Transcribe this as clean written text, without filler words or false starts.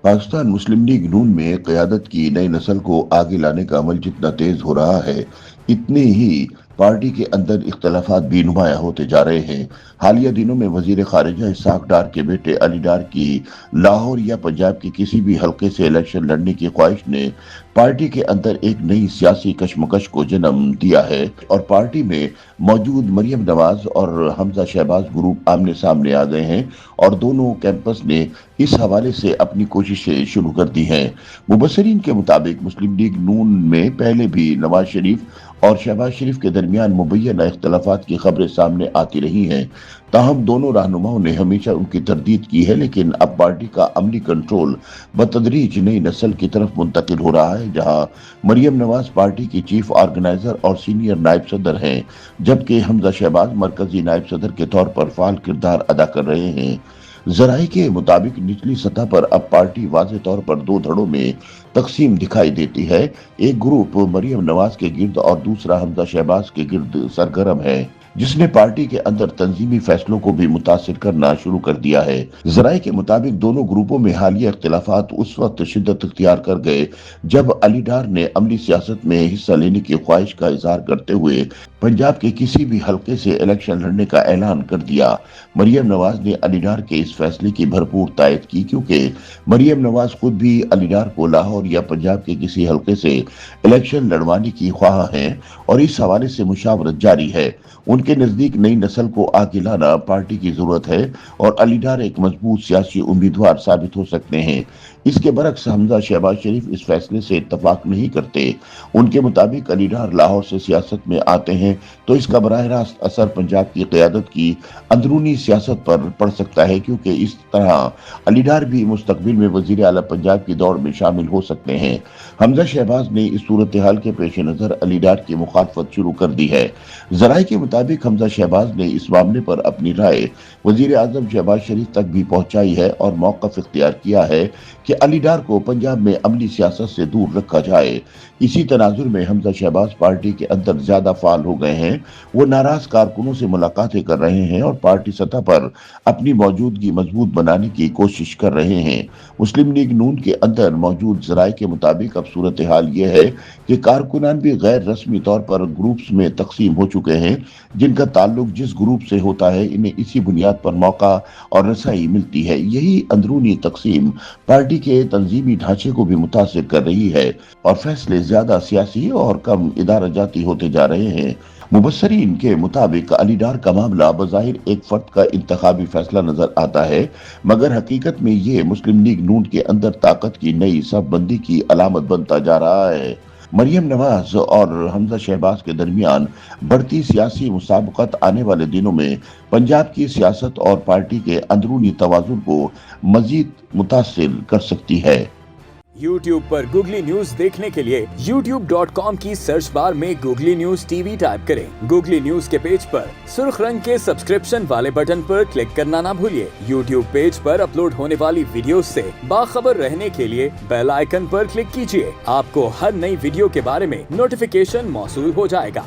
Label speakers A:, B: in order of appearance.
A: पाकिस्तान मुस्लिम league नून में क़यादत की नई नस्ल को आगे लाने का अमल जितना तेज हो रहा है, इतने ही पार्टी के अंदर इख्तलाफात भी नुमाया होते जा रहे हैं। हालिया दिनों में वजीर खारिजा इसहाक डार के बेटे अली डार की लाहौर या पंजाब के किसी भी हलके से इलेक्शन लड़ने की ख्वाहिश ने पार्टी के अंदर एक नई सियासी कशमकश को जन्म दिया है और पार्टी में मौजूद मरियम नवाज और हमजा शहबाज ग्रुप आमने सामने आ गए हैं और दोनों कैंपस ने इस हवाले से अपनी कोशिशें शुरू कर दी हैं। मुबस्सिरीन के मुताबिक मुस्लिम लीग नून में पहले भी नवाज शरीफ और शहबाज शरीफ के दरमियान मुबैना इख्तलाफात की खबरें सामने आती रही हैं। ताहम दोनों रहनुमाओं ने हमेशा उनकी तरदीद की है, लेकिन अब पार्टी का अमली कंट्रोल बतदरीज नई नस्ल की तरफ मुंतकिल हो रहा है, जहां मरियम नवाज पार्टी की चीफ ऑर्गेनाइजर और सीनियर नायब सदर हैं, जबकि हमजा शहबाज मरकजी नायब सदर के तौर पर फाल किरदार अदा कर रहे हैं। जराई के मुताबिक निचली सतह पर अब पार्टी वाज़े तौर पर दो धड़ों में तकसीम दिखाई देती है। एक ग्रुप मरियम नवाज के गिर्द और दूसरा हमजा शहबाज के गिर्द सरगर्म है, जिसने पार्टी के अंदर तंजीमी फैसलों को भी मुतासिर करना शुरू कर दिया है। जराये के मुताबिक दोनों ग्रुपों में हालिया इख्तिलाफात उस वक्त शिद्दत इख्तियार कर गए जब अली डार ने अमली सियासत में हिस्सा लेने की ख्वाहिश का इजहार करते हुए पंजाब के किसी भी हलके से इलेक्शन लड़ने का ऐलान कर दिया। मरियम नवाज ने अली डार के इस फैसले की भरपूर तायद की, क्योंकि मरियम नवाज खुद भी अली डार को लाहौर या पंजाब के किसी हलके से इलेक्शन लड़वाने की ख्वाह हैं और इस हवाले से मुशावरत जारी है। उनके नजदीक नई नस्ल को आगे लाना पार्टी की जरूरत है और अली डार एक मजबूत सियासी उम्मीदवार साबित हो सकते हैं। इसके बरक्स हमजा शहबाज शरीफ इस फैसले से इत्तफाक नहीं करते। उनके मुताबिक अली डार लाहौर से सियासत में आते हैं तो इसका बराह रास्त असर पंजाब की क़यादत की अंदरूनी सियासत पर पड़ सकता है, क्योंकि इस तरह अली डार भी मुस्तकबिल में वजीर आला पंजाब की दौड़ में शामिल हो सकते हैं। हमजा शहबाज ने इस सूरत हाल के पेश नज़र अली डार की मुखालफत शुरू कर दी है। जराये के मुताबिक हमजा शहबाज ने इस मामले पर अपनी राय वजीर आजम शहबाज शरीफ तक भी पहुंचाई है और मौक़िफ़ इख्तियार किया है कि अली डार को पंजाब में अमली सियासत से दूर रखा जाए। इसी तनाजुर में हमजा शहबाज पार्टी के अंदर ज्यादा फाल हो गए हैं। वो नाराज कारकुनों से मुलाकातें कर रहे हैं और पार्टी सतह पर अपनी मौजूदगी मजबूत बनाने की कोशिश कर रहे हैं। मुस्लिम लीग नून के अंदर मौजूद जराये के मुताबिक अब सूरत हाल ये है कि कारकुनान भी गैर रस्मी तौर पर ग्रुप्स में तकसीम हो चुके हैं। जिनका ताल्लुक जिस ग्रुप से होता है, इन्हें इसी बुनियाद पर मौका और रसाई मिलती है। यही अंदरूनी तकसीम पार्टी के तंजीमी ढांचे को भी मुतासिर कर रही है और फैसले ज्यादा सियासी और कम इदारा जाती होते जा रहे हैं। मुबस्सिरीन के मुताबिक अली डार का मामला बज़ाहिर एक फर्द का इंतखाबी फैसला नजर आता है, मगर हकीकत में ये मुस्लिम लीग नून के अंदर ताकत की नई सफबंदी की अलामत बनता जा रहा है। मरियम नवाज और हमजा शहबाज के दरमियान बढ़ती सियासी मुसाबकत आने वाले दिनों में पंजाब की सियासत और पार्टी के अंदरूनी तवाज़ुन को मजीद मुतासिर कर सकती है।
B: YouTube पर गूगली न्यूज देखने के लिए youtube.com की सर्च बार में गूगली न्यूज टीवी टाइप करें। गूगली न्यूज के पेज पर सुर्ख रंग के सब्सक्रिप्शन वाले बटन पर क्लिक करना ना भूलिए। YouTube पेज पर अपलोड होने वाली वीडियोस से बाखबर रहने के लिए बेल आइकन पर क्लिक कीजिए। आपको हर नई वीडियो के बारे में नोटिफिकेशन मौसूल हो जाएगा।